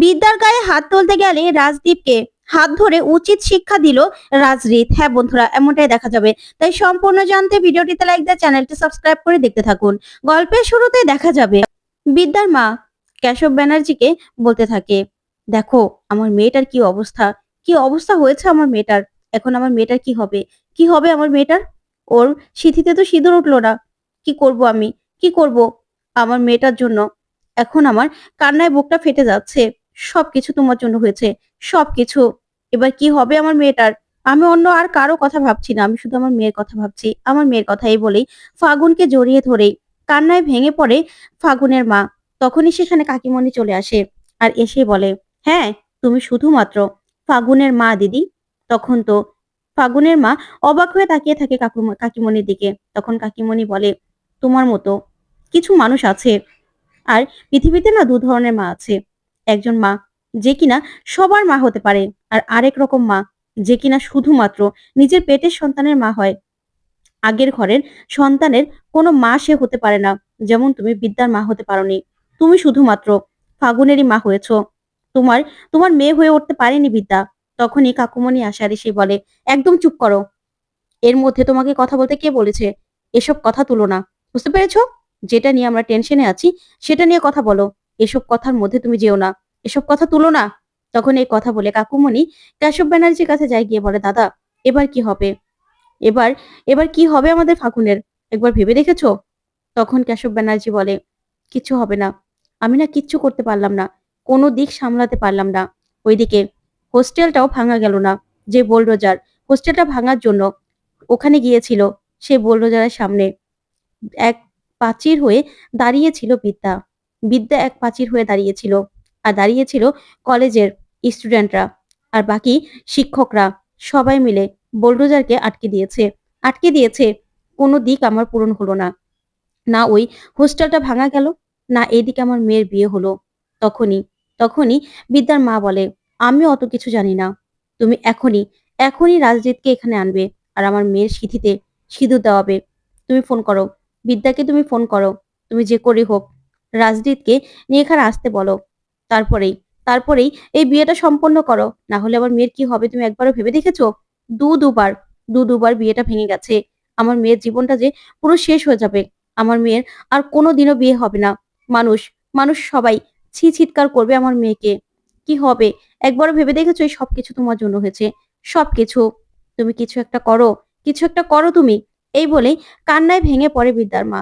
বিদ্যার গায়ে হাত তুলতে গেলে রাজদীপকে হাত ধরে উচিত শিক্ষা দিল রাজরিত। হ্যাঁ বন্ধুরা, এমনটাই দেখা যাবে। তাই সম্পূর্ণ জানতে ভিডিওটিতে লাইক দিয়ে চ্যানেলটি সাবস্ক্রাইব করে দেখতে থাকুন। গল্পের শুরুতে দেখা যাবে বিদ্যার মা কেশব ব্যানার্জিকে বলতে থাকে, দেখো আমার মেয়েটার কি অবস্থা, কি অবস্থা হয়েছে আমার মেয়েটার। এখন আমার মেয়েটার কি হবে, কি হবে আমার মেয়েটার। ওর সিঁথিতে তো সিঁদুর উঠলো না। কি করব আমি, কি করব আমার মেয়েটার জন্য। এখন আমার কান্নায় বুকটা ফেটে যাচ্ছে। সবকিছু তোমার জন্য হয়েছে, সবকিছু। এবার কি হবে আমার মেয়েটার। আমি অন্য আর কারো কথা ভাবছি না, আমি শুধু আমার মেয়ের কথা ভাবছি, আমার মেয়ের কথা। এই বলেই ফাগুনকে জড়িয়ে ধরেই কান্নায় ভেঙে পড়ে ফাগুনের মা। তখনই সেখানে কাকিমণি চলে আসে আর এসে বলে, হ্যাঁ তুমি শুধুমাত্র ফাগুনের মা দিদি। তখন তো ফাগুনের মা অবাক হয়ে তাকিয়ে থাকে কাকিমণির দিকে। তখন কাকিমণি বলে, তোমার মতো কিছু মানুষ আছে, আর পৃথিবীতে না দু ধরনের মা আছে। একজন মা যে কিনা সবার মা হতে পারে, আর আরেক রকম মা যে কিনা শুধুমাত্র নিজের পেটের সন্তানের মা হয়। আগের ঘরের সন্তানের কোনো মা সে হতে পারে না। যেমন তুমি বিদ্যার মা হতে পারোনি, তুমি শুধুমাত্র ফাগুনেরই মা হয়েছ। তোমার তোমার মেয়ে হয়ে উঠতে পারেনি বিদ্যা। তখনই কাকুমণি আসার এসে বলে, একদম চুপ করো। এর মধ্যে তোমাকে কথা বলতে কে বলেছে? এসব কথা তুলো না, বুঝতে পেরেছো? যেটা নিয়ে আমরা টেনশনে আছি সেটা নিয়ে কথা বলো। এসব কথার মধ্যে তুমি যেও না, এসব কথা তুলো না। তখন এই কথা বলে কাকুমণি কেশব ব্যানার্জির কাছে যায়, গিয়ে বলে, দাদা এবার কি হবে, এবার এবার কি হবে আমাদের ফাগুনের, একবার ভেবে দেখেছো? তখন কেশব ব্যানার্জি বলে, কিচ্ছু হবে না। আমি না কিচ্ছু করতে পারলাম না, কোনো দিক সামলাতে পারলাম না। ওইদিকে হোস্টেলটাও ভাঙা গেল না। যে বোলডোজার হোস্টেলটা ভাঙার জন্য ওখানে গিয়েছিল, সে বোলডোজারের সামনে এক প্রাচীর হয়ে দাঁড়িয়েছিল বিদ্যা। বিদ্যা এক প্রাচীর হয়ে দাঁড়িয়েছিল। আর দাঁড়িয়েছিল কলেজের স্টুডেন্টরা, আর বাকি শিক্ষকরা। সবাই মিলে বোলডোজারকে আটকে দিয়েছে, আটকে দিয়েছে। কোনো দিক আমার পূরণ হলো না। না ওই হোস্টেলটা ভাঙা গেল, না এইদিকে আমার মেয়ের বিয়ে হলো। তখনই তখনই বিদ্যার মা বলে, আমি অত কিছু জানি না। তুমি এখনই এখনই রাজজিৎকে এখানে আনবে, আর আমার মেয়ের সিঁথিতে সিঁদুর দেওয়াবে। তুমি ফোন করো, বিদ্যাকে তুমি ফোন করো। তুমি যে করে হোক রাজজিৎকে নিয়ে এখানে আসতে বলো। তারপরেই তারপরেই এই বিয়েটা সম্পন্ন করো, না হলে আমার মেয়ের কি হবে তুমি একবারও ভেবে দেখেছো? দুবার দুবার বিয়েটা ভেঙে গেছে। আমার মেয়ের জীবনটা যে পুরো শেষ হয়ে যাবে। আমার মেয়ের আর কোনোদিনও বিয়ে হবে না। মানুষ মানুষ সবাই চিৎকার করবে আমার মেয়েকে। কি হবে একবারও ভেবে দেখেছো? এই সবকিছু তোমার জন্য হয়েছে, সবকিছু। তুমি কিছু একটা করো, কিছু একটা করো তুমি। এই বলেই কান্নায় ভেঙে পড়ে বিদ্যার মা।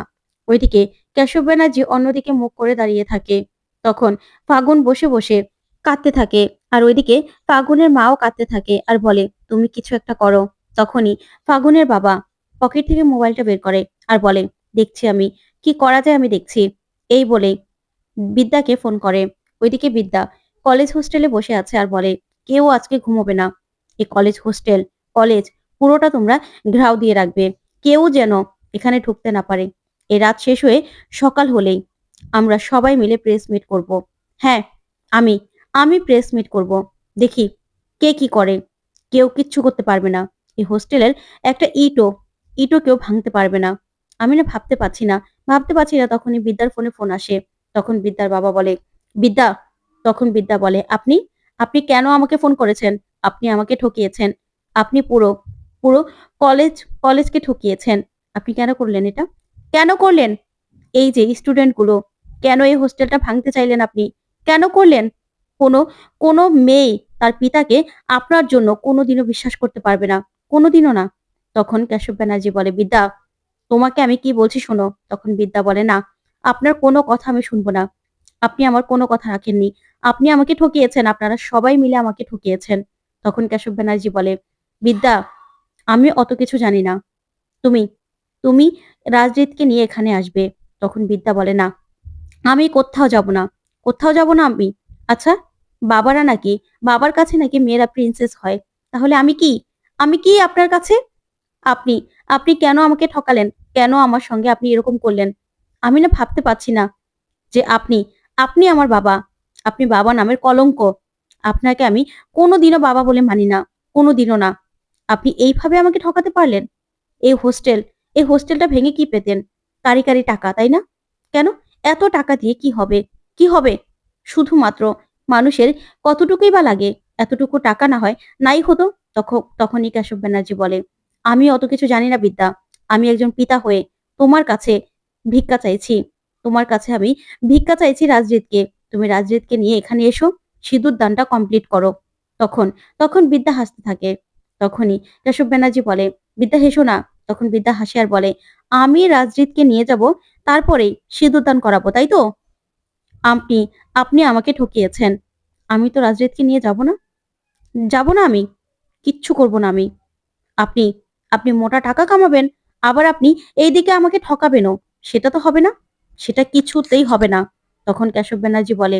ওইদিকে কেশব ব্যানার্জি অন্যদিকে মুখ করে দাঁড়িয়ে থাকে। তখন ফাগুন বসে বসে কাঁদতে থাকে, আর ওইদিকে ফাগুনের মাও কাঁদতে থাকে আর বলে, তুমি কিছু একটা করো। তখনই ফাগুনের বাবা পকেট থেকে মোবাইলটা বের করে আর বলে, দেখছি আমি, কি করা যায় আমি দেখছি। এই বলেই বিদ্যাকে ফোন করে। ওইদিকে বিদ্যা কলেজ হোস্টেলে বসে আছে আর বলে, কেউ আজকে ঘুমোবে না। এই কলেজ হোস্টেল, কলেজ পুরোটা তোমরা ঘেরাও দিয়ে রাখবে, কেউ যেন এখানে ঢুকতে না পারে। এই রাত শেষ হয়ে সকাল হলেই আমরা সবাই মিলে প্রেস মিট করব। হ্যাঁ, আমি আমি প্রেস মিট করব। দেখি কে কি করে। কেউ কিচ্ছু করতে পারবে না। এই হোস্টেলের একটা ইটও কেউ ভাঙতে পারবে না। আমি না ভাবতে পারছি না। তখনই বিদ্যার ফোনে ফোন আসে। তখন বিদ্যার বাবা বলে, বিদ্যা। তখন বিদ্যা বলে, আপনি আপনি কেন আমাকে ফোন করেছেন? আপনি আমাকে ঠকিয়েছেন। আপনি পুরো পুরো কলেজকে ঠকিয়েছেন। আপনি কেন করলেন এটা? কেন করলেন? এই যে স্টুডেন্ট গুলো, কেন এই হোস্টেলটা ভাঙতে চাইলেন আপনি? কেন করলেন? কোনো কোনো মেয়ে তার পিতাকে আপনার জন্য কোনোদিনও বিশ্বাস করতে পারবে না, কোনোদিনও না। তখন কেশব ব্যানার্জি বলে, বিদ্যা তোমাকে আমি কি বলছি শোনো। তখন বিদ্যা বলে, না, আপনার কোনো কথা আমি শুনবো না। আপনি আমার কোনো কথা রাখেননি। আপনি আমাকে ঠকিয়েছেন, আপনারা সবাই মিলে আমাকে ঠকিয়েছেন। তখন কেশব ব্যানার্জি বলে, বিদ্যা আমি অত কিছু জানি না। তুমি তুমি রাজজিৎকে নিয়ে এখানে আসবে। তখন বিদ্যা বলে, না, আমি কোথাও যাব না, কোথাও যাব না আমি। আচ্ছা, বাবারা নাকি, বাবার কাছে নাকি মেয়েরা প্রিন্সেস হয়। তাহলে আমি কি আপনার কাছে? আপনি আপনি কেন আমাকে ঠকালেন? কেন আমার সঙ্গে আপনি এরকম করলেন? আমি না ভাবতে পারছি না যে আপনি আপনি আমার বাবা। আপনি বাবা নামের কলঙ্ক। আপনাকে আমি কোনোদিনও বাবা বলে মানি না, কোনোদিনও না। আপনি এইভাবে আমাকে ঠকাতে পারলেন? এই হোস্টেল এই হোস্টেলটা ভেঙে কি পেতেন? কারি কারি টাকা, তাই না? কেন? এত টাকা দিয়ে কি হবে? কি হবে? শুধুমাত্র মানুষের কতটুকুই বা লাগে, এতটুকু টাকা না হয় নাই হতো। তখনই কেশব ব্যানার্জি বলে, আমি অত কিছু জানি না বিদ্যা, আমি একজন পিতা হয়ে তোমার কাছে ভিক্ষা চাইছি, তোমার কাছে আমি ভিক্ষা চাইছি রাজরিতকে, তুমি রাজরিতকে নিয়ে এখানে এসো, সিঁদুর দানটা কমপ্লিট করো। তখন তখন বিদ্যা হাসতে থাকে। তখনই কেশব ব্যানার্জি বলে, বিদ্যা হেসো না। তখন বিদ্যা হাসে আর বলে, আমি রাজরিতকে নিয়ে যাব, তারপরেই সিঁদুর দান করাবো, তাই তো? আপনি আপনি আমাকে ঠকিয়েছেন। আমি তো রাজরিতকে নিয়ে যাব না, যাব না আমি, কিচ্ছু করব না আমি। আপনি আপনি মোটা টাকা কামাবেন, আবার আপনি এইদিকে আমাকে ঠকাবেনও, সেটা তো হবে না, সেটা কিছুতেই হবে না। তখন কেশব ব্যানার্জি বলে,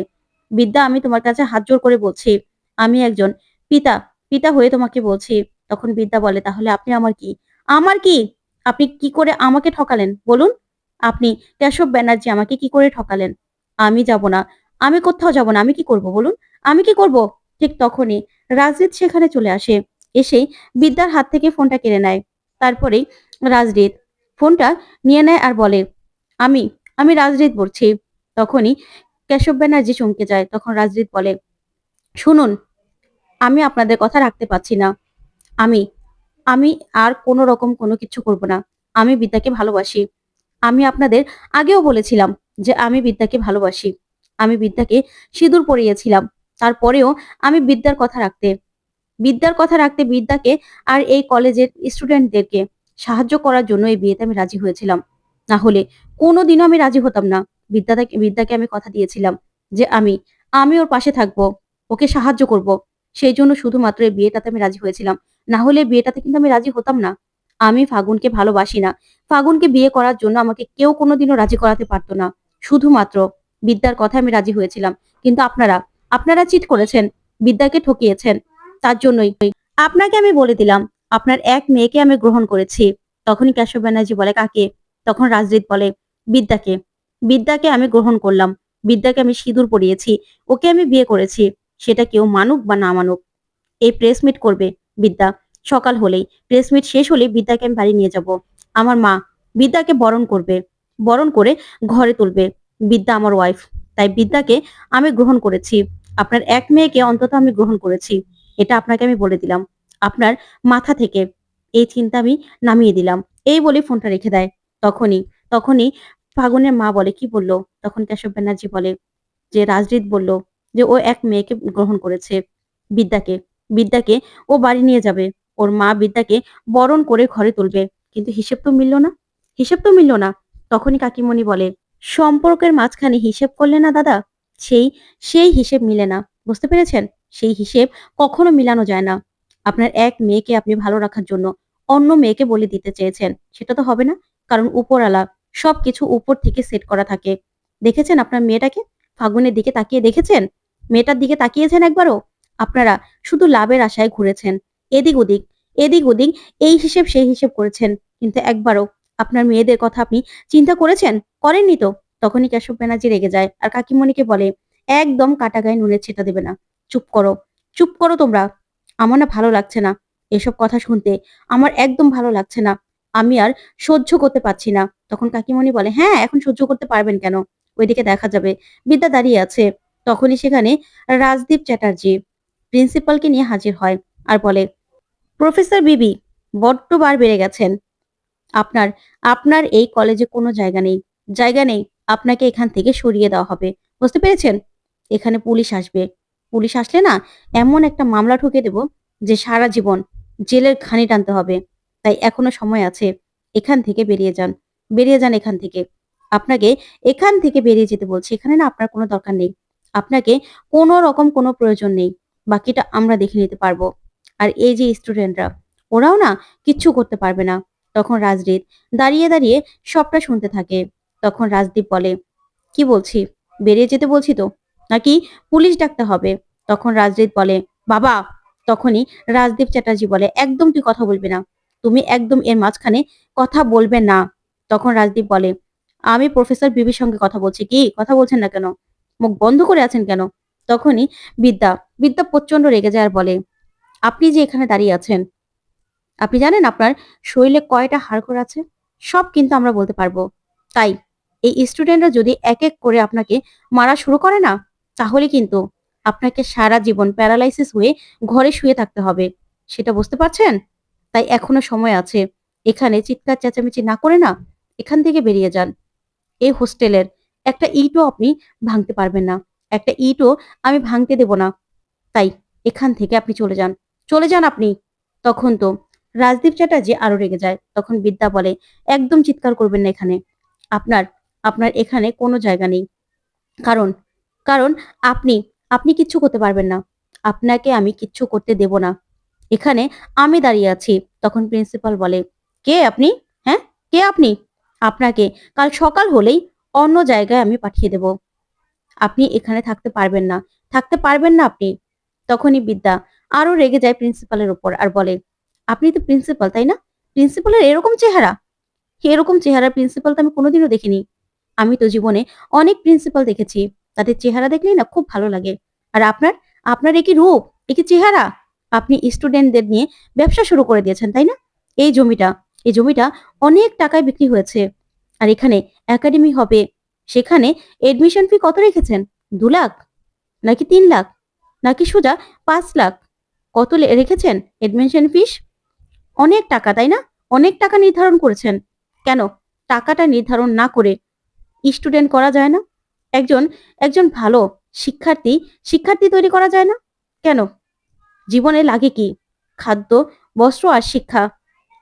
বিদ্যা আমি তোমার কাছে হাত জোড় করে বলছি, আমি একজন পিতা, পিতা হয়ে তোমাকে বলছি। তখন বিদ্যা বলে, তাহলে আপনি আমার কি? আমার কি? আপনি কি করে আমাকে ঠকালেন বলুন? আপনি কেশব ব্যানার্জি আমাকে কি করে ঠকালেন? আমি যাব না, আমি কোথাও যাব না, আমি কি করব বলুন? আমি কি করব? ঠিক তখনই রাজনীত সেখানে চলে আসে। এসেই বিদ্যার হাত থেকে ফোনটা কেড়ে নেয়। তারপরেই রাজরিত ফোনটা নিয়ে নেয় আর বলে, আমি আমি রাজরিত বলছি। তখনই কেশব ব্যানার্জি চমকে যায়। তখন রাজরিত বলে, শুনুন, আমি আপনাদের কথা রাখতে পারছি না। আমি আমি আর কোনো রকম কোনো কিছু করব না। আমি বিদ্যাকে ভালোবাসি। আমি আপনাদের আগেও বলেছিলাম যে আমি বিদ্যাকে ভালোবাসি। আমি বিদ্যাকে সিঁদুর পরিয়েছিলাম। তারপরেও আমি বিদ্যার কথা রাখতে বিদ্যাকে আর এই কলেজের স্টুডেন্টদেরকে সাহায্য করার জন্য এই বিয়েতে আমি রাজি হয়েছিলাম। না হলে কোনোদিনও আমি রাজি হতাম না। বিদ্যাকে আমি কথা দিয়েছিলাম যে আমি ওর পাশে থাকবো, ওকে সাহায্য করব। সেই জন্য শুধুমাত্র এই বিয়েটাতে আমি রাজি হয়েছিলাম। না হলে এই বিয়েটাতে কিন্তু আমি রাজি হতাম না। আমি ফাগুনকে ভালোবাসি না। ফাগুনকে বিয়ে করার জন্য আমাকে কেউ কোনোদিনও রাজি করাতে পারতো না। শুধুমাত্র বিদ্যার কথায় আমি রাজি হয়েছিলাম। কিন্তু আপনারা চিট করেছেন, বিদ্যাকে ঠকিয়েছেন। তার জন্যই আপনাকে আমি বলে দিলাম, আপনার এক মেয়েকে আমি গ্রহণ করেছি। তখনই কেশব ব্যানার্জি বলে, কাকে? তখন রাজরিত বলে, বিদ্যাকে। বিদ্যাকে আমি গ্রহণ করলাম, বিদ্যাকে আমি সিঁদুর পরিয়েছি, ওকে আমি বিয়ে করেছি। সেটা কেউ মানুক বা না মানুক, এই প্রেস মিট করবে বিদ্যা। সকাল হলেই, প্রেস মিট শেষ হলেই বিদ্যাকে আমি বাড়ি নিয়ে যাব। আমার মা বিদ্যাকে বরণ করবে, বরণ করে ঘরে তুলবে। বিদ্যা আমার ওয়াইফ, তাই বিদ্যাকে আমি গ্রহণ করেছি। আপনার এক মেয়েকে অন্তত আমি গ্রহণ করেছি, এটা আপনাকে আমি বলে দিলাম। আপনার মাথা থেকে এই চিন্তা আমি নামিয়ে দিলাম। এই বলে ফোনটা রেখে দেয়। তখনই তখনই ফাগুনের মা বলে, কি বললো? তখন কেশব ব্যানার্জি বলে যে রাজরিত বলল যে ও এক মেয়েকে গ্রহণ করেছে, বিদ্যাকে। বিদ্যাকে ও বাড়ি নিয়ে যাবে, ওর মা বিদ্যাকে বরণ করে ঘরে তুলবে। কিন্তু হিসেব তো মিলল না। তখনই কাকিমণি বলে, সম্পর্কের মাঝখানে হিসেব করলে না দাদা, সেই সেই হিসেব মিলে না, বুঝতে পেরেছেন? সেই হিসেব কখনো মিলানো যায় না। আপনার এক মেয়েকে আপনি ভালো রাখার জন্য অন্য মেয়েকে বলে দিতে চেয়েছেন, সেটা তো হবে না। কারণ উপরওয়ালা সবকিছু উপর থেকে সেট করা থাকে। দেখেছেন আপনার মেয়েটাকে? ফাগুনের দিকে তাকিয়ে দেখেছেন? মেয়েটার দিকে তাকিয়েছেন একবারও? আপনারা শুধু লাভের আশায় ঘুরেছেন, এদিক ওদিক, এদিক ওদিক, এই হিসেব সেই হিসেব করেছেন, কিন্তু একবারও আপনার মেয়েদের কথা আপনি চিন্তা করেছেন? করেননি তো। তখনই কেশব ব্যানার্জি রেগে যায় আর কাকিমণিকে বলে, একদম কাটা গায়ে নুনের ছিটা দেবে না। চুপ করো, চুপ করো তোমরা। আমার না ভালো লাগছে না এসব কথা শুনতে, আমার একদম ভালো লাগছে না। আমি আর সহ্য করতে পারছি না। তখন কাকিমণি বলে, হ্যাঁ, এখন সহ্য করতে পারবেন কেন? ওইদিকে দেখা যাবে বিদ্যা দাঁড়িয়ে আছে। তখনই সেখানে রাজদীপ চ্যাটার্জি প্রিন্সিপালকে নিয়ে হাজির হয় আর বলে, প্রফেসর বিবি, বড্ড বার বেড়ে গেছেন। আপনার আপনার এই কলেজে কোনো জায়গা নেই। আপনাকে এখান থেকে সরিয়ে দেওয়া হবে, বুঝতে পেরেছেন? এখানে পুলিশ আসবে। পুলিশ আসলে না, এমন একটা মামলা ঠুকে দেব যে সারা জীবন জেলের ঘানি টানতে হবে। তাই এখনো সময় আছে, এখান থেকে বেরিয়ে যান এখান থেকে। আপনাকে এখান থেকে বেরিয়ে যেতে বলছি। এখানে না আপনার কোনো দরকার নেই, আপনাকে কোনো রকম কোনো প্রয়োজন নেই। বাকিটা আমরা দেখে নিতে পারবো। আর এই যে স্টুডেন্টরা, ওরাও না কিচ্ছু করতে পারবে না। তখন রাজদীপ দাঁড়িয়ে দাঁড়িয়ে সবটা শুনতে থাকে। তখন রাজদীপ বলে, কি বলছি? বেরিয়ে যেতে বলছি তো, নাকি পুলিশ ডাকতে হবে? তখন রাজদীপ বলে, বাবা। তখনই রাজদীপ চ্যাটার্জি বলে, একদম তুই কথা বলবি না, তুমি একদম এর মাঝখানে কথা বলবে না। তখন রাজদীপ বলে, আমি প্রফেসর বিবির সঙ্গে কথা বলছি। কি কথা বলছেন না কেন? মুখ বন্ধ করে আছেন কেন? তখনই বিদ্যা বিদ্যা প্রচন্ড রেগে যায় আর বলে, আপনি যে এখানে দাঁড়িয়ে আছেন, আপনি জানেন আপনার শরীরে কয়টা হাড়গোড় আছে? সব কিন্তু আমরা বলতে পারবো। তাই এই স্টুডেন্টরা যদি এক এক করে আপনাকে মারা শুরু করে না, তাহলে কিন্তু আপনাকে সারা জীবন প্যারালাইসিস হয়ে ঘরে শুয়ে থাকতে হবে। সেটা বুঝতে পারছেন? তাই এখনো সময় আছে। এখানে চিৎকার চেঁচামেচি না করে না এখান থেকে বেরিয়ে যান। এই হোস্টেলের একটা ইটও আপনি ভাঙতে পারবেন না। একটা ইটও আমি ভাঙতে দেব না। তাই এখান থেকে আপনি চলে যান। চলে যান আপনি। তখন তো রাজদীপ চ্যাটার্জি আরো রেগে যায়। তখন বিদ্যা বলে, একদম চিৎকার করবেন না এখানে। আপনার আপনার এখানে কোনো জায়গা নেই। কারণ কারণ আপনি আপনি কিচ্ছু করতে পারবেন না। আপনাকে আমি কিচ্ছু করতে দেব না। এখানে আমি দাঁড়িয়ে আছি। তখন প্রিন্সিপাল বলে, কে আপনি? হ্যাঁ, কে আপনি? আপনাকে কাল সকাল হলেই অন্য জায়গায় আমি পাঠিয়ে দেব। আপনি এখানে থাকতে পারবেন না। থাকতে পারবেন না আপনি। তখনই বিদ্যা আরো রেগে যায় প্রিন্সিপালের উপর আর বলে, আপনি তো প্রিন্সিপাল, তাই না? প্রিন্সিপালের এরকম চেহারা? এরকম চেহারার প্রিন্সিপাল তো আমি কোনোদিনও দেখিনি। আমি তো জীবনে অনেক প্রিন্সিপাল দেখেছি। তাদের চেহারা দেখলেই না খুব ভালো লাগে। আর আপনার আপনার এ কি রূপ, এ কি চেহারা? আপনি স্টুডেন্টদের নিয়ে ব্যবসা শুরু করে দিয়েছেন, তাই না? এই জমিটা এই জমিটা অনেক টাকায় বিক্রি হয়েছে। আর এখানে একাডেমি হবে। সেখানে এডমিশন ফি কত রেখেছেন? 2 লাখ? নাকি 3 লাখ? নাকি সোজা 5 লাখ? কত রেখেছেন এডমিশন ফিস? অনেক টাকা, তাই না? অনেক টাকা নির্ধারণ করেছেন। কেন টাকাটা নির্ধারণ না করে স্টুডেন্ট করা যায় না? একজন একজন ভালো শিক্ষার্থী শিক্ষার্থী তৈরি করা যায় না? কেন? জীবনে লাগে কি? খাদ্য, বস্ত্র আর শিক্ষা।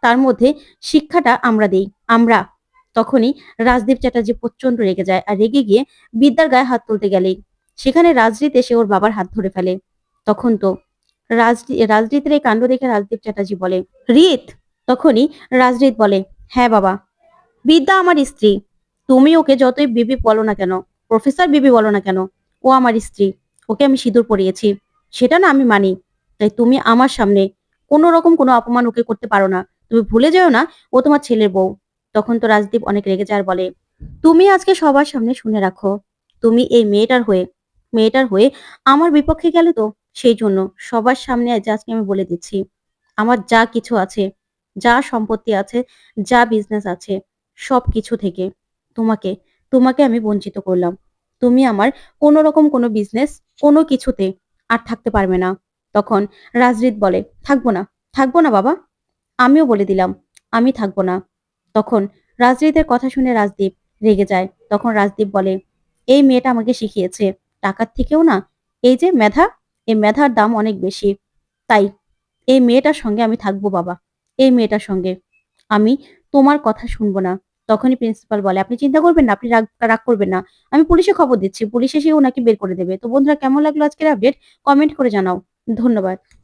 তার মধ্যে শিক্ষাটা আমরা দেই। আমরা। তখনই রাজদীপ চ্যাটার্জি প্রচন্ড রেগে যায় আর রেগে গিয়ে বিদ্যার গায়ে হাত তুলতে গেলেই সেখানে রাজদীপ এসে ওর বাবার হাত ধরে ফেলে। তখন তো রাজদীপের এই কাণ্ড দেখে রাজদীপ চ্যাটার্জি বলে, রিত। তখনই রাজদীপ বলে, হ্যাঁ বাবা, বিদ্যা আমার স্ত্রী। তুমি ওকে যতই বিবি বলো না কেন, প্রফেসর বিবি বলো না কেন, ও আমার স্ত্রী। ওকে আমি সিঁদুর পরিয়েছি। সেটা না আমি মানি। তাই তুমি আমার সামনে কোনো রকম কোনো অপমান ওকে করতে পারো না। তুমি ভুলে যেও না ও তোমার ছেলের বউ। তখন তো রাজদীপ অনেক রেগে যায় আর বলে, তুমি আজকে সবার সামনে শুনে রাখো, তুমি এই মেয়েটার হয়ে আমার বিপক্ষে গেলে তো সেই জন্য সবার সামনে আজকে আমি বলে দিচ্ছি, আমার যা কিছু আছে, যা সম্পত্তি আছে, যা বিজনেস আছে, সবকিছু থেকে তোমাকে তোমাকে আমি বঞ্চিত করলাম। তুমি আমার কোনো রকম কোনো বিজনেস কোনো কিছুতে আর থাকতে পারবে না। তখন রাজদীপ বলে, থাকবো না, থাকবো না বাবা। আমিও বলে দিলাম, আমি থাকবো না। তখন রাজদীপের কথা শুনে রাজদীপ রেগে যায়। তখন রাজদীপ বলে, এই মেয়েটা আমাকে শিখিয়েছে টাকার থেকেও না এই যে মেধা, এই মেধার দাম অনেক বেশি। তাই এই মেয়েটার সঙ্গে আমি থাকবো বাবা। এই মেয়েটার সঙ্গে আমি তোমার কথা শুনবো না। তখনই প্রিন্সিপাল বলে, আপনি চিন্তা করবেন না, আপনি রাগ রাগ করবেন না। আমি পুলিশে খবর দিচ্ছি। পুলিশ এসে ওনাকে বের করে দেবে। তো বন্ধুরা, কেমন লাগলো আজকের আপডেট? কমেন্ট করে জানাও। ধন্যবাদ।